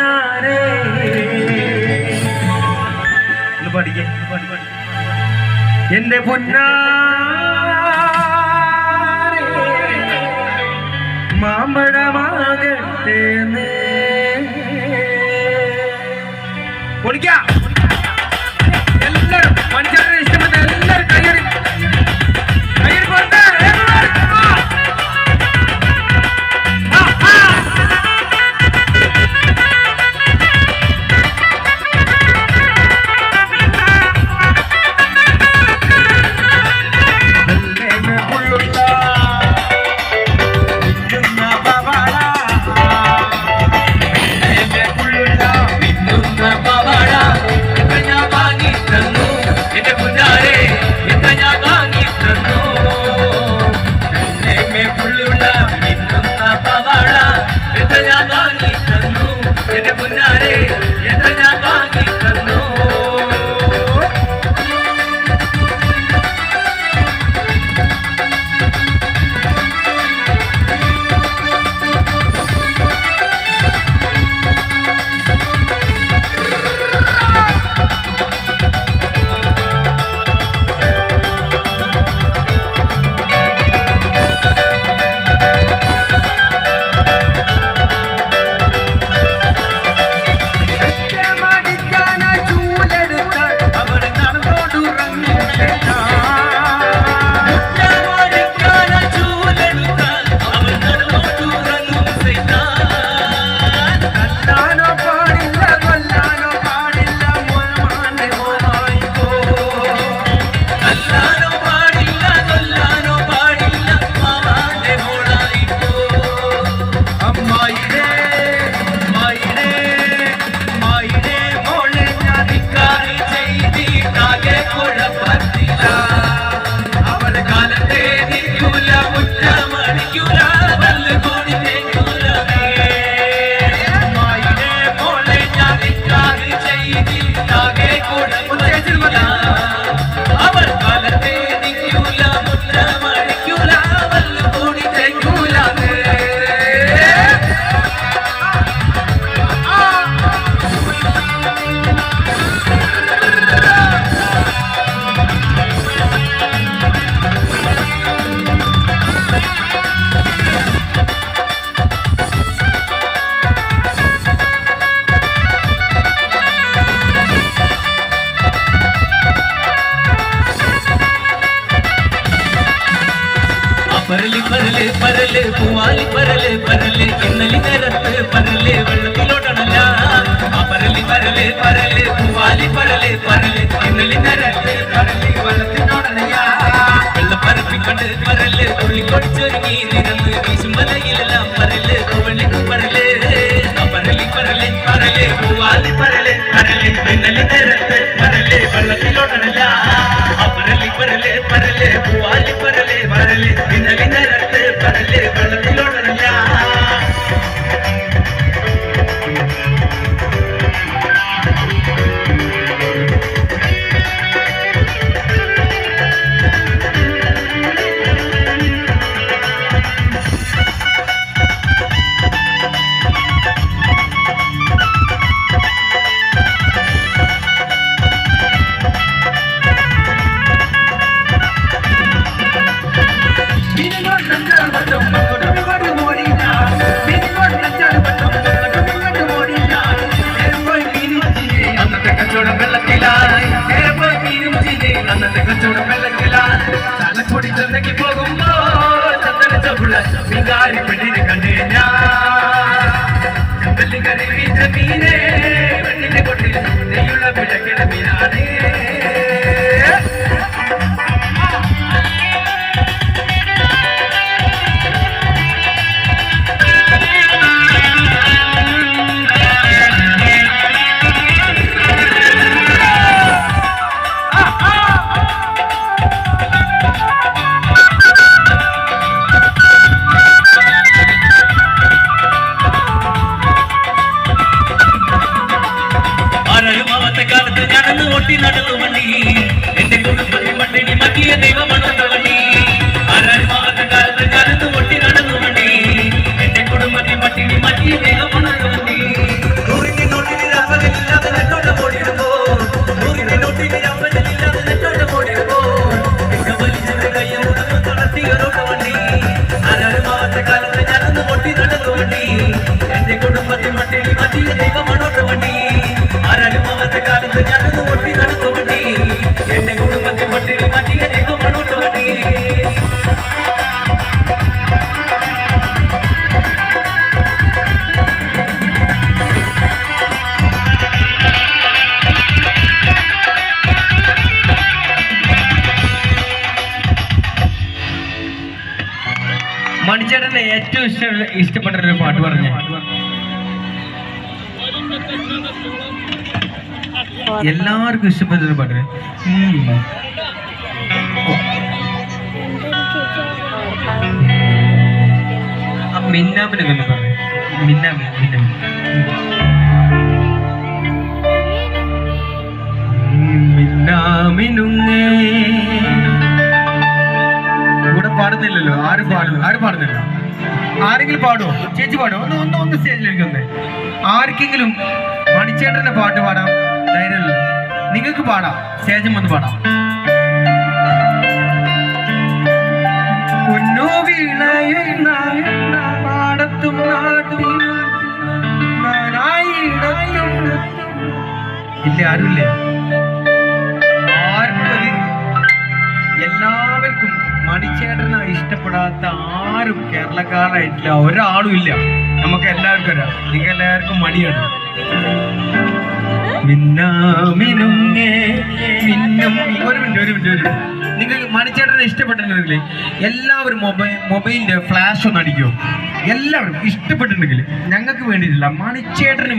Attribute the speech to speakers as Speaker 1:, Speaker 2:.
Speaker 1: പൊന്നാരേ പഠിക്കേ എന്റെ പൊന്നാരേ മാമ്പഴമാകട്ടെ പൊളിക്ക എല്ലാരും മനുഷ്യരുടെ ഇഷ്ടപ്പെട്ട എല്ലാവരും കയ്യറി കൊടുത്ത
Speaker 2: परले परले पूवाली परले परले इन्नली नेरत्त परले വെള്ളത്തിലോടണല്ല परले परले परले पूवाली परले परले इन्नली नेरत्त परले വെള്ളത്തിലോടണല്ല വെള്ളപ്പരപ്പിക്കണ്ട് परले തുള്ളിക്കൊടിച്ചൊരുങ്ങി നിരന്ന് വീശുമലയിലെല്ലാം परले പൂവളിക്ക് परले परले परले परले पूवाली परले परले इन्नली നേരത്ത് परले വെള്ളത്തിലോടണല്ല परले परले परले पूवाली परले परले इन्नली നേരത്ത് परले വെള്ളത്തിലോടണല്ല
Speaker 1: ഏറ്റവും ഇഷ്ടപ്പെട്ട ഒരു പാട്ട് പറഞ്ഞേ. എല്ലാവർക്കും ഇഷ്ടപ്പെട്ട ഒരു പാട്ട്. മിന്നാമിനൊക്കെ ഒന്ന് പറഞ്ഞു. മിന്നാമിനുങ്ങേ ഇവിടെ പാടുന്നില്ലല്ലോ. ആരും പാടുന്നില്ല. ആരെങ്കിലും പാടുമോ? ചേച്ചി പാടുമോ? ഒന്ന് സ്റ്റേജിലേക്ക് വന്നേ. ആർക്കെങ്കിലും മണിച്ചേട്ടന്റെ പാട്ട് പാടാം ധൈര്യമല്ലോ. നിങ്ങൾക്ക് പാടാം, സ്റ്റേജിൽ വന്ന് പാടാം. പൊന്നു വീണയുന്ന പാടത്തും നാട്ടിലും ഇല്ല, ആരുമില്ലേ? എല്ലാവർക്കും മണിച്ചേട്ടനെ ഇഷ്ടപ്പെടാത്ത ആരും കേരളക്കാരായിട്ടില്ല, ഒരാളും ഇല്ല. നമുക്ക് എല്ലാവർക്കും അറിയാം, നിങ്ങൾ എല്ലാവർക്കും മണിയാണ്. ഒരു മിനിറ്റ്. നിങ്ങൾക്ക് മണിച്ചേട്ടനെ ഇഷ്ടപ്പെട്ടിട്ടുണ്ടെങ്കിൽ എല്ലാവരും മൊബൈലിന്റെ ഫ്ലാഷ് ഒന്ന് അടിക്കുമോ? എല്ലാവരും ഇഷ്ടപ്പെട്ടിട്ടുണ്ടെങ്കിൽ ഞങ്ങൾക്ക് വേണ്ടിയിട്ടില്ല, മണിച്ചേട്ടന്